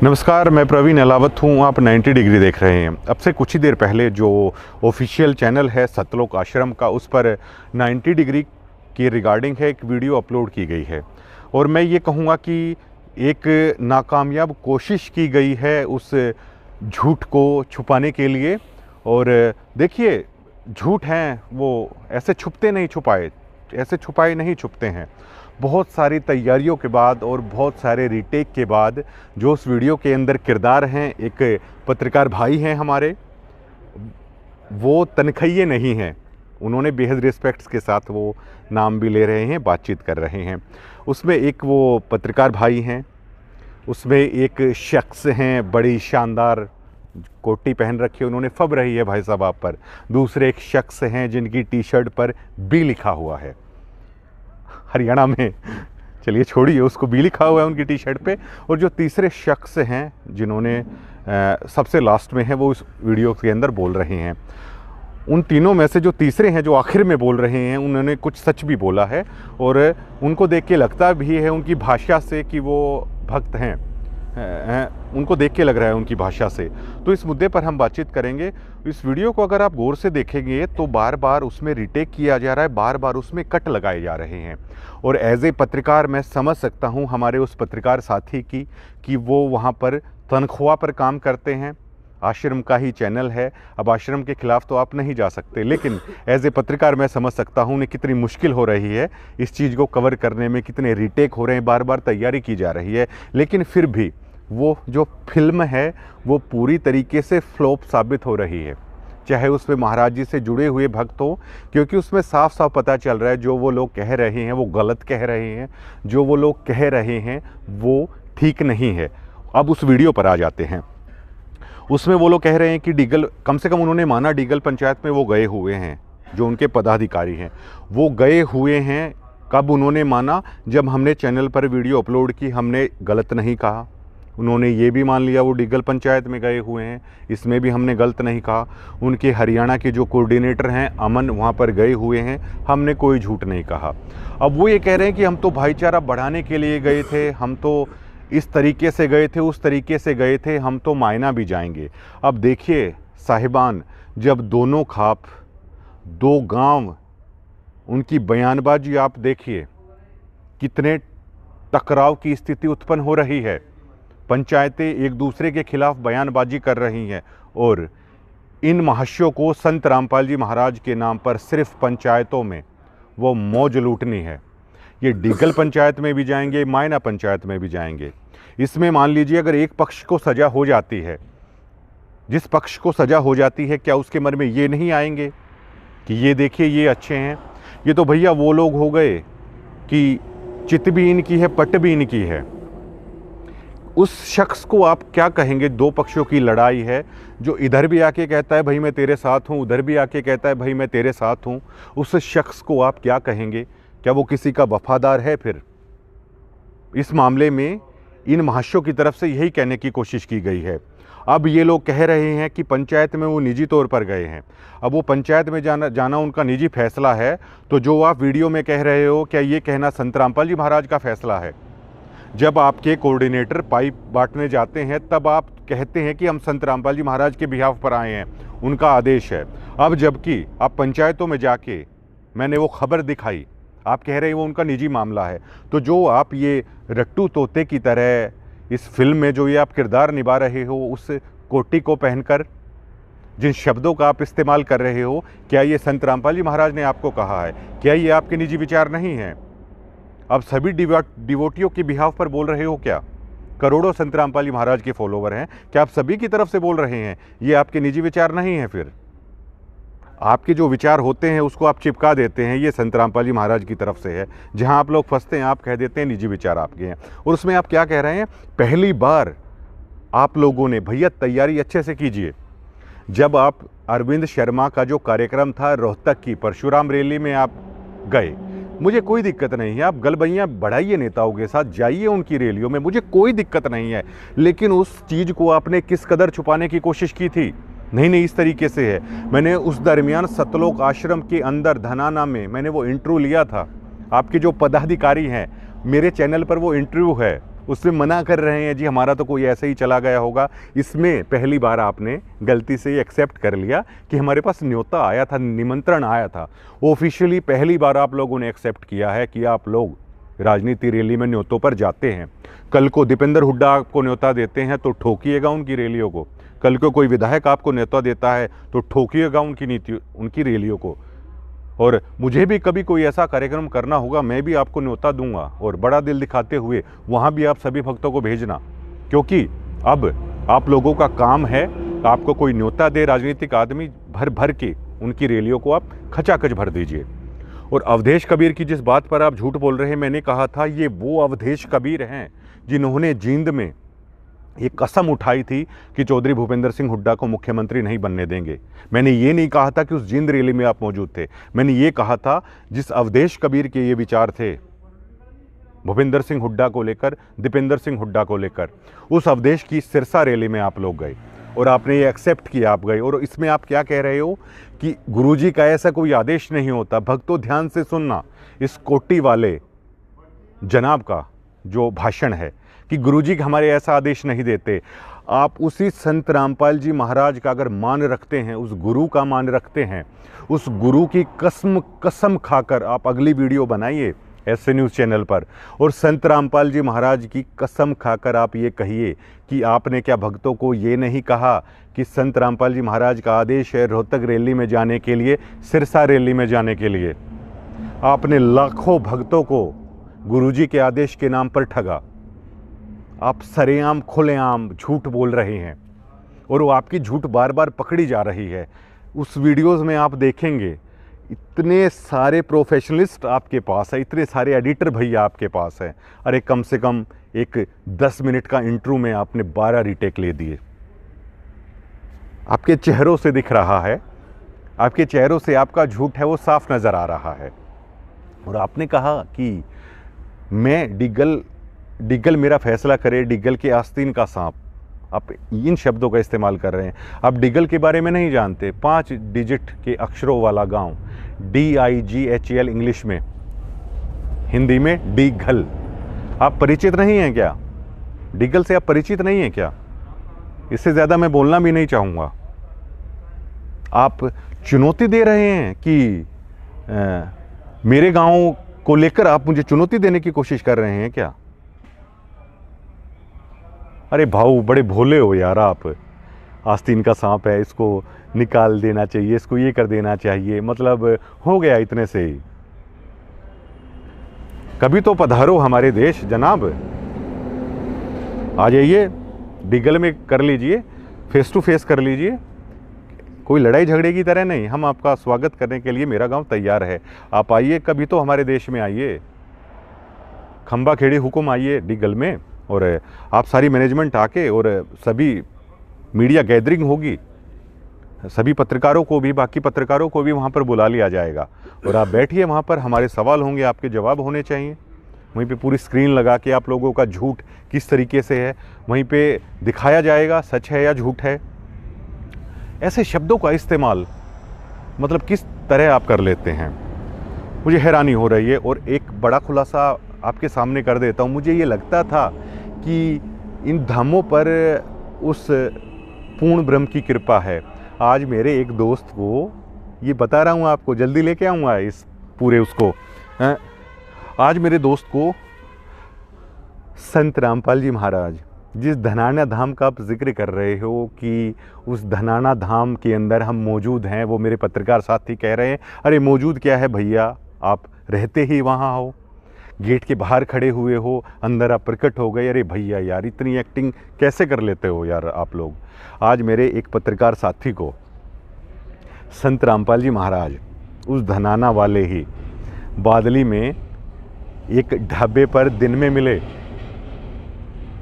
नमस्कार, मैं प्रवीण अलावत हूँ। आप 90 डिग्री देख रहे हैं। अब से कुछ ही देर पहले जो ऑफिशियल चैनल है सतलोक आश्रम का, उस पर 90 डिग्री की रिगार्डिंग है एक वीडियो अपलोड की गई है और मैं ये कहूँगा कि एक नाकामयाब कोशिश की गई है उस झूठ को छुपाने के लिए। और देखिए, झूठ हैं वो ऐसे छुपाए नहीं छुपते हैं। बहुत सारी तैयारियों के बाद और बहुत सारे रीटेक के बाद जो उस वीडियो के अंदर किरदार हैं, एक पत्रकार भाई हैं हमारे, वो तनखइये नहीं हैं। उन्होंने बेहद रिस्पेक्ट्स के साथ वो नाम भी ले रहे हैं, बातचीत कर रहे हैं। उसमें एक वो पत्रकार भाई हैं, उसमें एक शख्स हैं, बड़ी शानदार कोटी पहन रखी है उन्होंने, फब रही है भाई साहब आप पर। दूसरे एक शख्स हैं जिनकी टी शर्ट पर बी लिखा हुआ है, हरियाणा में, चलिए छोड़िए, उसको बी लिखा हुआ है उनकी टी शर्ट पे। और जो तीसरे शख्स हैं जिन्होंने सबसे लास्ट में है, वो इस वीडियो के अंदर बोल रहे हैं। उन तीनों में से जो तीसरे हैं, जो आखिर में बोल रहे हैं, उन्होंने कुछ सच भी बोला है और उनको देख के लगता भी है उनकी भाषा से कि वो भक्त हैं। उनको देख के लग रहा है उनकी भाषा से। तो इस मुद्दे पर हम बातचीत करेंगे। इस वीडियो को अगर आप गौर से देखेंगे तो बार बार उसमें रिटेक किया जा रहा है, बार बार उसमें कट लगाए जा रहे हैं। और एज ए पत्रकार मैं समझ सकता हूं हमारे उस पत्रकार साथी की कि वो वहां पर तनख्वाह पर काम करते हैं। आश्रम का ही चैनल है, अब आश्रम के खिलाफ तो आप नहीं जा सकते, लेकिन एज ए पत्रकार मैं समझ सकता हूँ उन्हें कितनी मुश्किल हो रही है इस चीज़ को कवर करने में, कितने रीटेक हो रहे हैं, बार बार तैयारी की जा रही है। लेकिन फिर भी वो जो फिल्म है वो पूरी तरीके से फ्लॉप साबित हो रही है, चाहे उसमें महाराज जी से जुड़े हुए भक्त हो, क्योंकि उसमें साफ साफ पता चल रहा है जो वो लोग कह रहे हैं वो गलत कह रहे हैं, जो वो लोग कह रहे हैं वो ठीक नहीं है। अब उस वीडियो पर आ जाते हैं। उसमें वो लोग कह रहे हैं कि डीगल, कम से कम उन्होंने माना डीगल पंचायत में वो गए हुए हैं, जो उनके पदाधिकारी हैं वो गए हुए हैं। कब उन्होंने माना? जब हमने चैनल पर वीडियो अपलोड की, हमने गलत नहीं कहा। उन्होंने ये भी मान लिया वो डीगल पंचायत में गए हुए हैं, इसमें भी हमने गलत नहीं कहा। उनके हरियाणा के जो कोऑर्डिनेटर हैं अमन, वहाँ पर गए हुए हैं, हमने कोई झूठ नहीं कहा। अब वो ये कह रहे हैं कि हम तो भाईचारा बढ़ाने के लिए गए थे, हम तो इस तरीके से गए थे, उस तरीके से गए थे, हम तो मायना भी जाएंगे। अब देखिए साहिबान, जब दोनों खाप, दो गांव, उनकी बयानबाजी आप देखिए, कितने टकराव की स्थिति उत्पन्न हो रही है। पंचायतें एक दूसरे के खिलाफ बयानबाजी कर रही हैं और इन महाशयों को संत रामपाल जी महाराज के नाम पर सिर्फ पंचायतों में वो मौज लूटनी है। ये डीगल पंचायत में भी जाएंगे, मायना पंचायत में भी जाएंगे। इसमें मान लीजिए अगर एक पक्ष को सज़ा हो जाती है, जिस पक्ष को सज़ा हो जाती है, क्या उसके मन में ये नहीं आएंगे कि ये देखिए ये अच्छे हैं? ये तो भैया वो लोग हो गए कि चित भी इनकी है, पट भी इनकी है। उस शख्स को आप क्या कहेंगे? दो पक्षों की लड़ाई है, जो इधर भी आके कहता है भाई मैं तेरे साथ हूँ, उधर भी आके कहता है भाई मैं तेरे साथ हूँ। उस शख्स को आप क्या कहेंगे? क्या वो किसी का वफादार है? फिर इस मामले में इन महाशयों की तरफ से यही कहने की कोशिश की गई है। अब ये लोग कह रहे हैं कि पंचायत में वो निजी तौर पर गए हैं। अब वो पंचायत में जाना उनका निजी फैसला है, तो जो आप वीडियो में कह रहे हो, क्या ये कहना संत रामपाल जी महाराज का फैसला है? जब आपके कोऑर्डिनेटर पाइप बांटने जाते हैं तब आप कहते हैं कि हम संत रामपाल जी महाराज के बिहाफ पर आए हैं, उनका आदेश है। अब जबकि आप पंचायतों में जाके, मैंने वो खबर दिखाई, आप कह रहे हैं वो उनका निजी मामला है। तो जो आप ये रट्टू तोते की तरह इस फिल्म में जो ये आप किरदार निभा रहे हो, उस कोटी को पहनकर जिन शब्दों का आप इस्तेमाल कर रहे हो, क्या ये संत रामपाल जी महाराज ने आपको कहा है? क्या ये आपके निजी विचार नहीं हैं? आप सभी डिवोटियों के बिहाफ पर बोल रहे हो क्या? करोड़ों संत रामपाल जी महाराज के फॉलोवर हैं, क्या आप सभी की तरफ से बोल रहे हैं? ये आपके निजी विचार नहीं हैं? फिर आपके जो विचार होते हैं उसको आप चिपका देते हैं, ये संत रामपाल जी महाराज की तरफ से है। जहां आप लोग फंसते हैं आप कह देते हैं निजी विचार आपके हैं। और उसमें आप क्या कह रहे हैं? पहली बार आप लोगों ने, भैया तैयारी अच्छे से कीजिए। जब आप अरविंद शर्मा का जो कार्यक्रम था रोहतक की परशुराम रैली में आप गए, मुझे कोई दिक्कत नहीं है, आप गलबैयाँ बढ़ाइए नेताओं के साथ, जाइए उनकी रैलियों में, मुझे कोई दिक्कत नहीं है। लेकिन उस चीज़ को आपने किस कदर छुपाने की कोशिश की थी? नहीं, इस तरीके से है। मैंने उस दरमियान सतलोक आश्रम के अंदर धनाना में मैंने वो इंटरव्यू लिया था। आपके जो पदाधिकारी हैं, मेरे चैनल पर वो इंटरव्यू है, उसमें मना कर रहे हैं जी हमारा तो कोई ऐसे ही चला गया होगा। इसमें पहली बार आपने गलती से ये एक्सेप्ट कर लिया कि हमारे पास न्योता आया था, निमंत्रण आया था। ऑफिशियली पहली बार आप लोगों ने एक्सेप्ट किया है कि आप लोग राजनीति रैली में न्योतों पर जाते हैं। कल को दीपेंद्र हुड्डा आपको न्योता देते हैं तो ठोकिएगा उनकी रैलियों को। कल को कोई विधायक आपको न्योता देता है तो ठोकिएगा उनकी रैलियों को। और मुझे भी कभी कोई ऐसा कार्यक्रम करना होगा, मैं भी आपको न्योता दूंगा और बड़ा दिल दिखाते हुए वहाँ भी आप सभी भक्तों को भेजना, क्योंकि अब आप लोगों का काम है, आपको कोई न्योता दे राजनीतिक आदमी, भर भर के उनकी रैलियों को आप खचाखच भर दीजिए। और अवधेश कबीर की जिस बात पर आप झूठ बोल रहे हैं, मैंने कहा था ये वो अवधेश कबीर हैं जिन्होंने जींद में ये कसम उठाई थी कि चौधरी भूपेंद्र सिंह हुड्डा को मुख्यमंत्री नहीं बनने देंगे। मैंने ये नहीं कहा था कि उस जींद रैली में आप मौजूद थे। मैंने ये कहा था जिस अवधेश कबीर के ये विचार थे भूपेंद्र सिंह हुड्डा को लेकर, दीपेंद्र सिंह हुड्डा को लेकर, उस अवधेश की सिरसा रैली में आप लोग गए और आपने ये एक्सेप्ट किया, आप गए। और इसमें आप क्या कह रहे हो कि गुरुजी का ऐसा कोई आदेश नहीं होता। भक्तों ध्यान से सुनना, इस कोटी वाले जनाब का जो भाषण है कि गुरुजी हमारे ऐसा आदेश नहीं देते। आप उसी संत रामपाल जी महाराज का अगर मान रखते हैं, उस गुरु का मान रखते हैं, उस गुरु की कसम खाकर आप अगली वीडियो बनाइए ऐसे न्यूज़ चैनल पर और संत रामपाल जी महाराज की कसम खाकर आप ये कहिए कि आपने क्या भक्तों को ये नहीं कहा कि संत रामपाल जी महाराज का आदेश है रोहतक रैली में जाने के लिए, सिरसा रैली में जाने के लिए। आपने लाखों भक्तों को गुरुजी के आदेश के नाम पर ठगा। आप सरेआम खुलेआम झूठ बोल रहे हैं और वो आपकी झूठ बार बार पकड़ी जा रही है। उस वीडियोज़ में आप देखेंगे इतने सारे प्रोफेशनलिस्ट आपके पास है, इतने सारे एडिटर भैया आपके पास हैं। अरे कम से कम एक 10 मिनट का इंट्रो में आपने 12 रीटेक ले दिए। आपके चेहरों से दिख रहा है, आपके चेहरों से आपका झूठ है वो साफ नज़र आ रहा है। और आपने कहा कि मैं डिग्गल मेरा फैसला करे, डिग्गल के आस्तीन का सांप। आप इन शब्दों का इस्तेमाल कर रहे हैं। आप डिग्गल के बारे में नहीं जानते। 5 डिजिट के अक्षरों वाला गांव, DIGHL इंग्लिश में, हिंदी में डिग्गल। आप परिचित नहीं हैं क्या? डिग्गल से आप परिचित नहीं हैं क्या? इससे ज़्यादा मैं बोलना भी नहीं चाहूँगा। आप चुनौती दे रहे हैं कि मेरे गांव को लेकर आप मुझे चुनौती देने की कोशिश कर रहे हैं क्या? अरे भाऊ बड़े भोले हो यार आप। आस्तीन का सांप है, इसको निकाल देना चाहिए, इसको ये कर देना चाहिए, मतलब हो गया इतने से ही। कभी तो पधारो हमारे देश जनाब, आ जाइए, डिग्गल में कर लीजिए, फेस टू फेस कर लीजिए। कोई लड़ाई झगड़े की तरह नहीं, हम आपका स्वागत करने के लिए मेरा गांव तैयार है। आप आइए, कभी तो हमारे देश में आइए, खंबा खेड़ी हुकुम आइए डिग्गल में, और आप सारी मैनेजमेंट आके, और सभी मीडिया गैदरिंग होगी, सभी पत्रकारों को भी, बाकी पत्रकारों को भी वहाँ पर बुला लिया जाएगा और आप बैठिए वहाँ पर, हमारे सवाल होंगे, आपके जवाब होने चाहिए। वहीं पे पूरी स्क्रीन लगा के आप लोगों का झूठ किस तरीके से है वहीं पे दिखाया जाएगा, सच है या झूठ है। ऐसे शब्दों का इस्तेमाल मतलब किस तरह आप कर लेते हैं, मुझे हैरानी हो रही है। और एक बड़ा खुलासा आपके सामने कर देता हूँ। मुझे ये लगता था कि इन धामों पर उस पूर्ण ब्रह्म की कृपा है। आज मेरे एक दोस्त को, ये बता रहा हूँ आपको, जल्दी लेके आऊँगा इस पूरे उसको, आज मेरे दोस्त को संत रामपाल जी महाराज, जिस धनाना धाम का आप जिक्र कर रहे हो कि उस धनाना धाम के अंदर हम मौजूद हैं, वो मेरे पत्रकार साथी कह रहे हैं अरे मौजूद क्या है भैया, आप रहते ही वहाँ हो, गेट के बाहर खड़े हुए हो, अंदर आप प्रकट हो गए। अरे भैया यार, इतनी एक्टिंग कैसे कर लेते हो यार आप लोग। आज मेरे एक पत्रकार साथी को संत रामपाल जी महाराज उस धनाना वाले ही बादली में एक ढाबे पर दिन में मिले।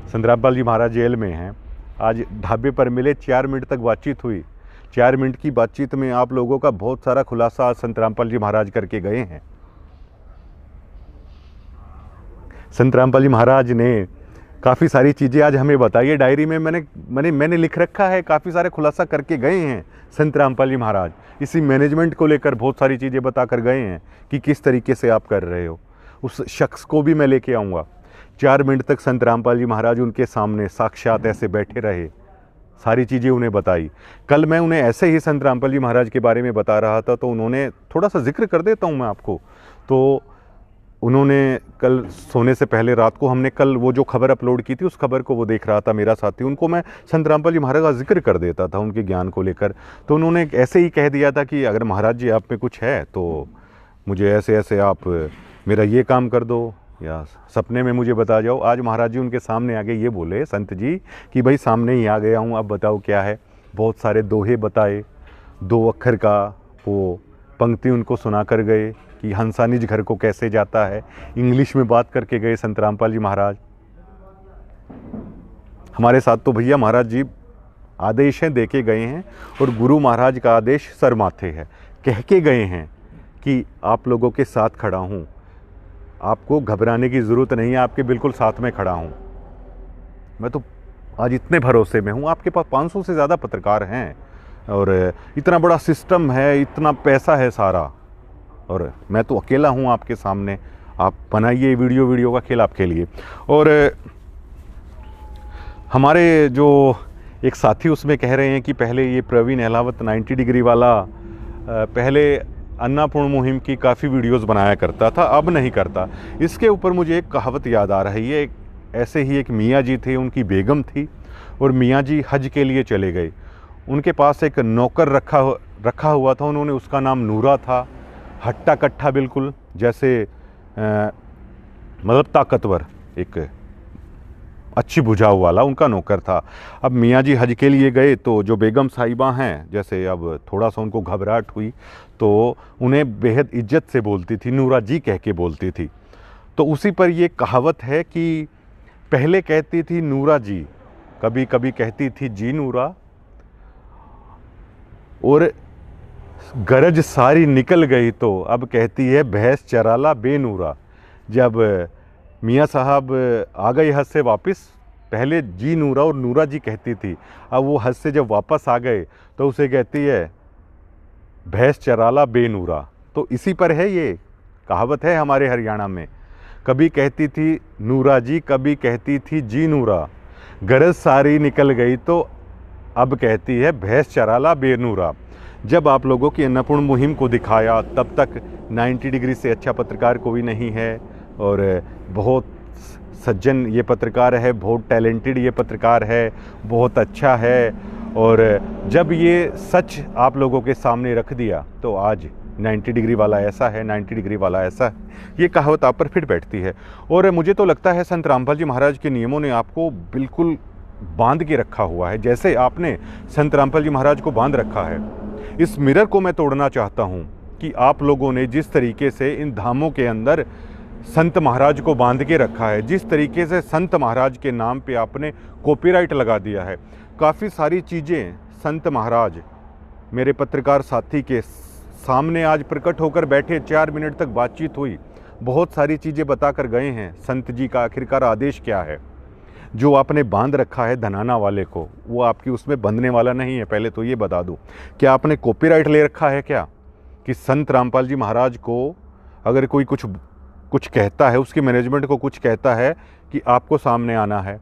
संत रामपाल जी महाराज जेल में हैं, आज ढाबे पर मिले, 4 मिनट तक बातचीत हुई। 4 मिनट की बातचीत में आप लोगों का बहुत सारा खुलासा संत रामपाल जी महाराज करके गए हैं। संत रामपाल जी महाराज ने काफ़ी सारी चीज़ें आज हमें बताई है। डायरी में मैंने लिख रखा है, काफ़ी सारे खुलासा करके गए हैं संत रामपाल जी महाराज। इसी मैनेजमेंट को लेकर बहुत सारी चीज़ें बता कर गए हैं कि किस तरीके से आप कर रहे हो। उस शख्स को भी मैं लेके आऊँगा 4 मिनट तक संत रामपाल जी महाराज उनके सामने साक्षात ऐसे बैठे रहे, सारी चीज़ें उन्हें बताई। कल मैं उन्हें ऐसे ही संत रामपाल जी महाराज के बारे में बता रहा था, तो उन्होंने थोड़ा सा जिक्र कर देता हूँ मैं आपको। तो उन्होंने कल सोने से पहले रात को हमने कल वो जो खबर अपलोड की थी, उस खबर को वो देख रहा था मेरा साथी, उनको मैं संत रामपाल जी महाराज का जिक्र कर देता था उनके ज्ञान को लेकर। तो उन्होंने ऐसे ही कह दिया था कि अगर महाराज जी आप में कुछ है तो मुझे ऐसे ऐसे आप मेरा ये काम कर दो या सपने में मुझे बता जाओ। आज महाराज जी उनके सामने आगे ये बोले संत जी कि भाई सामने ही आ गया हूँ, अब बताओ क्या है। बहुत सारे दोहे बताए, 2 अक्षर का वो पंक्ति उनको सुना कर गए कि हंसा निज घर को कैसे जाता है, इंग्लिश में बात करके गए संत रामपाल जी महाराज। हमारे साथ तो भैया महाराज जी आदेशें दे के गए हैं और गुरु महाराज का आदेश सर माथे है, कह के गए हैं कि आप लोगों के साथ खड़ा हूँ, आपको घबराने की ज़रूरत नहीं है, आपके बिल्कुल साथ में खड़ा हूँ। मैं तो आज इतने भरोसे में हूँ, आपके पास 500 से ज़्यादा पत्रकार हैं और इतना बड़ा सिस्टम है, इतना पैसा है सारा, और मैं तो अकेला हूँ आपके सामने। आप बनाइए वीडियो का खेल आपके लिए। और हमारे जो एक साथी उसमें कह रहे हैं कि पहले ये प्रवीण अहलावत 90 डिग्री वाला पहले अन्नपूर्ण मुहिम की काफ़ी वीडियोस बनाया करता था, अब नहीं करता। इसके ऊपर मुझे एक कहावत याद आ रही है। ऐसे ही एक मियाँ जी थे, उनकी बेगम थी और मियाँ जी हज के लिए चले गए। उनके पास एक नौकर रखा हुआ था, उन्होंने उसका नाम नूरा था। हट्टा कट्ठा बिल्कुल, जैसे मतलब ताकतवर, एक अच्छी बुझाव वाला उनका नौकर था। अब मियाँ जी हज के लिए गए तो जो बेगम साहिबा हैं, जैसे अब थोड़ा सा उनको घबराहट हुई तो उन्हें बेहद इज्जत से बोलती थी, नूरा जी कह के बोलती थी। तो उसी पर ये कहावत है कि पहले कहती थी नूरा जी, कभी कभी कहती थी जी नूरा, और गरज सारी निकल गई तो अब कहती है भैंस चराला बेनूरा। जब मियाँ साहब आ गए हज से वापस, पहले जी नूरा और नूरा जी कहती थी, अब वो हज से जब वापस आ गए तो उसे कहती है भैंस चराला बेनूरा। तो इसी पर है ये कहावत है हमारे हरियाणा में। कभी कहती थी नूरा जी, कभी कहती थी जी नूरा, गरज सारी निकल गई तो अब कहती है भैंस चराला बेनूरा। जब आप लोगों की अन्नपूर्ण मुहिम को दिखाया, तब तक 90 डिग्री से अच्छा पत्रकार कोई नहीं है, और बहुत सज्जन ये पत्रकार है, बहुत टैलेंटेड ये पत्रकार है, बहुत अच्छा है। और जब ये सच आप लोगों के सामने रख दिया तो आज 90 डिग्री वाला ऐसा है, 90 डिग्री वाला ऐसा है, ये कहावत आप पर फिट बैठती है। और मुझे तो लगता है संत रामपाल जी महाराज के नियमों ने आपको बिल्कुल बांध के रखा हुआ है, जैसे आपने संत रामपाल जी महाराज को बांध रखा है। इस मिरर को मैं तोड़ना चाहता हूँ कि आप लोगों ने जिस तरीके से इन धामों के अंदर संत महाराज को बांध के रखा है, जिस तरीके से संत महाराज के नाम पे आपने कॉपीराइट लगा दिया है, काफ़ी सारी चीज़ें संत महाराज मेरे पत्रकार साथी के सामने आज प्रकट होकर बैठे, 4 मिनट तक बातचीत हुई, बहुत सारी चीज़ें बताकर गए हैं। संत जी का आखिरकार आदेश क्या है? जो आपने बांध रखा है धनाना वाले को, वो आपकी उसमें बंधने वाला नहीं है। पहले तो ये बता दूं, क्या आपने कॉपीराइट ले रखा है क्या कि संत रामपाल जी महाराज को अगर कोई कुछ कहता है, उसकी मैनेजमेंट को कुछ कहता है कि आपको सामने आना है,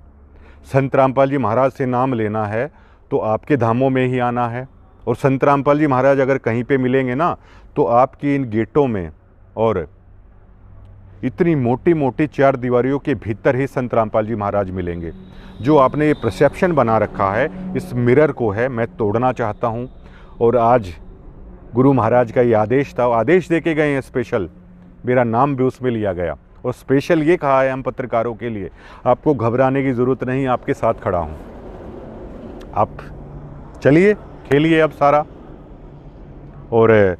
संत रामपाल जी महाराज से नाम लेना है तो आपके धामों में ही आना है, और संत रामपाल जी महाराज अगर कहीं पे मिलेंगे ना तो आपकी इन गेटों में और इतनी मोटी मोटी 4 दीवारियों के भीतर ही संत रामपाल जी महाराज मिलेंगे। जो आपने ये परसेप्शन बना रखा है, इस मिरर को है मैं तोड़ना चाहता हूँ। और आज गुरु महाराज का ये आदेश था, आदेश दे के गए हैं स्पेशल, मेरा नाम भी उसमें लिया गया, और स्पेशल ये कहा है हम पत्रकारों के लिए, आपको घबराने की ज़रूरत नहीं, आपके साथ खड़ा हूँ, आप चलिए खेलिए अब सारा। और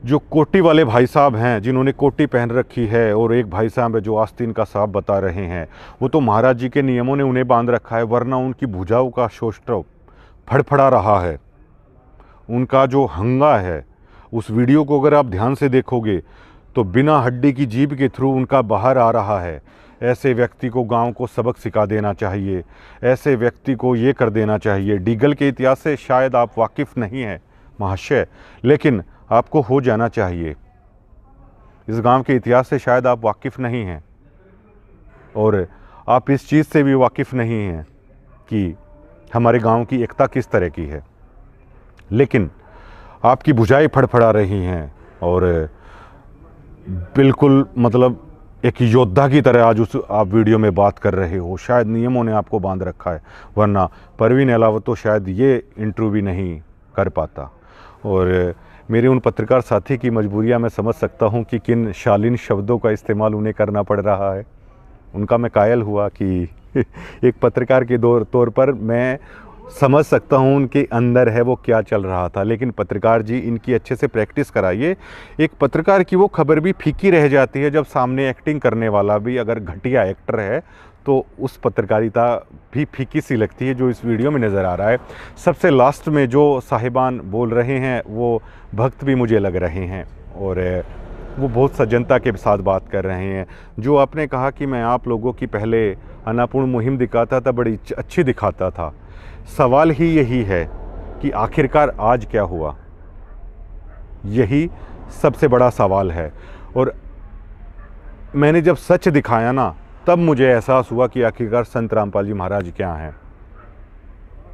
जो कोटी वाले भाई साहब हैं, जिन्होंने कोटी पहन रखी है, और एक भाई साहब है जो आस्तीन का साहब बता रहे हैं, वो तो महाराज जी के नियमों ने उन्हें बांध रखा है, वरना उनकी भुजाओं का शोष्ठव फड़फड़ा रहा है। उनका जो हंगा है, उस वीडियो को अगर आप ध्यान से देखोगे तो बिना हड्डी की जीभ के थ्रू उनका बाहर आ रहा है। ऐसे व्यक्ति को गांव को सबक सिखा देना चाहिए, ऐसे व्यक्ति को ये कर देना चाहिए। डीगल के इतिहास से शायद आप वाकिफ़ नहीं हैं महाशय, लेकिन आपको हो जाना चाहिए। इस गांव के इतिहास से शायद आप वाकिफ़ नहीं हैं। और आप इस चीज़ से भी वाकिफ़ नहीं हैं कि हमारे गांव की एकता किस तरह की है, लेकिन आपकी भुजाएं फड़फड़ा रही हैं और बिल्कुल मतलब एक योद्धा की तरह आज उस आप वीडियो में बात कर रहे हो। शायद नियमों ने आपको बांध रखा है, वरना परवीन अलावत तो शायद ये इंटरव्यू भी नहीं कर पाता। और मेरे उन पत्रकार साथी की मजबूरियां मैं समझ सकता हूं कि किन शालीन शब्दों का इस्तेमाल उन्हें करना पड़ रहा है। उनका मैं कायल हुआ कि एक पत्रकार के तौर पर मैं समझ सकता हूँ उनके अंदर है वो क्या चल रहा था। लेकिन पत्रकार जी, इनकी अच्छे से प्रैक्टिस कराइए। एक पत्रकार की वो खबर भी फीकी रह जाती है जब सामने एक्टिंग करने वाला भी अगर घटिया एक्टर है, तो उस पत्रकारिता भी फीकी सी लगती है जो इस वीडियो में नज़र आ रहा है। सबसे लास्ट में जो साहिबान बोल रहे हैं वो भक्त भी मुझे लग रहे हैं और वो बहुत सज्जनता के साथ बात कर रहे हैं। जो आपने कहा कि मैं आप लोगों की पहले अनापूर्ण मुहिम दिखाता था, बड़ी अच्छी दिखाता था। सवाल ही यही है कि आखिरकार आज क्या हुआ, यही सबसे बड़ा सवाल है। और मैंने जब सच दिखाया ना, तब मुझे एहसास हुआ कि आखिरकार संत रामपाल जी महाराज क्या हैं।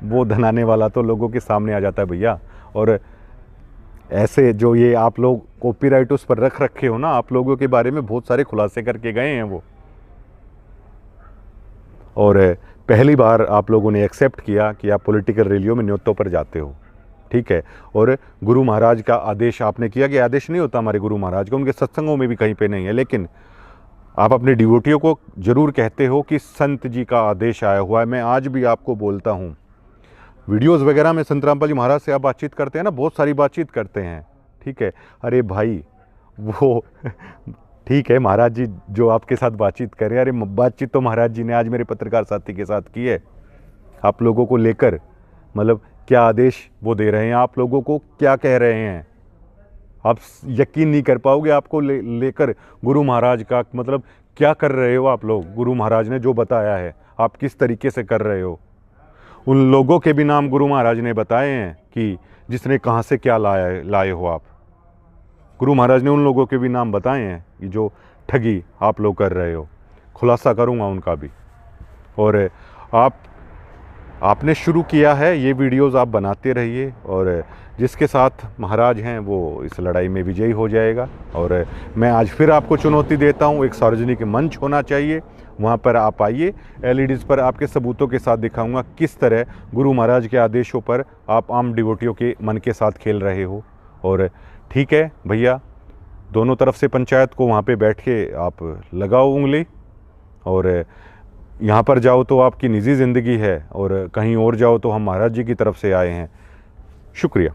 वो धनाने वाला तो लोगों के सामने आ जाता है भैया। और ऐसे जो ये आप लोग कॉपीराइट उस पर रख रखे हो ना, आप लोगों के बारे में बहुत सारे खुलासे करके गए हैं वो। और पहली बार आप लोगों ने एक्सेप्ट किया कि आप पॉलिटिकल रैलियों में न्योतों पर जाते हो, ठीक है। और गुरु महाराज का आदेश आपने किया कि आदेश नहीं होता हमारे गुरु महाराज का, उनके सत्संगों में भी कहीं पे नहीं है, लेकिन आप अपने डिवोटियों को जरूर कहते हो कि संत जी का आदेश आया हुआ है। मैं आज भी आपको बोलता हूँ, वीडियोस वगैरह में संत रामपाल जी महाराज से आप बातचीत करते हैं ना, बहुत सारी बातचीत करते हैं, ठीक है। अरे भाई वो ठीक है, महाराज जी जो आपके साथ बातचीत करें, अरे बातचीत तो महाराज जी ने आज मेरे पत्रकार साथी के साथ की है। आप लोगों को लेकर मतलब क्या आदेश वो दे रहे हैं, आप लोगों को क्या कह रहे हैं, आप यकीन नहीं कर पाओगे। आपको लेकर गुरु महाराज का मतलब क्या कर रहे हो आप लोग। गुरु महाराज ने जो बताया है आप किस तरीके से कर रहे हो। उन लोगों के भी नाम गुरु महाराज ने बताए हैं कि जिसने कहाँ से क्या लाए हो आप। गुरु महाराज ने उन लोगों के भी नाम बताए हैं कि जो ठगी आप लोग कर रहे हो। खुलासा करूंगा उनका भी। और आपने शुरू किया है, ये वीडियोस आप बनाते रहिए और जिसके साथ महाराज हैं वो इस लड़ाई में विजयी हो जाएगा। और मैं आज फिर आपको चुनौती देता हूँ, एक सार्वजनिक मंच होना चाहिए, वहाँ पर आप आइए। एलईडीज़ पर आपके सबूतों के साथ दिखाऊंगा किस तरह गुरु महाराज के आदेशों पर आप आम डिवोटियों के मन के साथ खेल रहे हो। और ठीक है भैया, दोनों तरफ से पंचायत को वहाँ पे बैठ के आप लगाओ उंगली। और यहाँ पर जाओ तो आपकी निजी ज़िंदगी है और कहीं और जाओ तो हम महाराज जी की तरफ से आए हैं। शुक्रिया।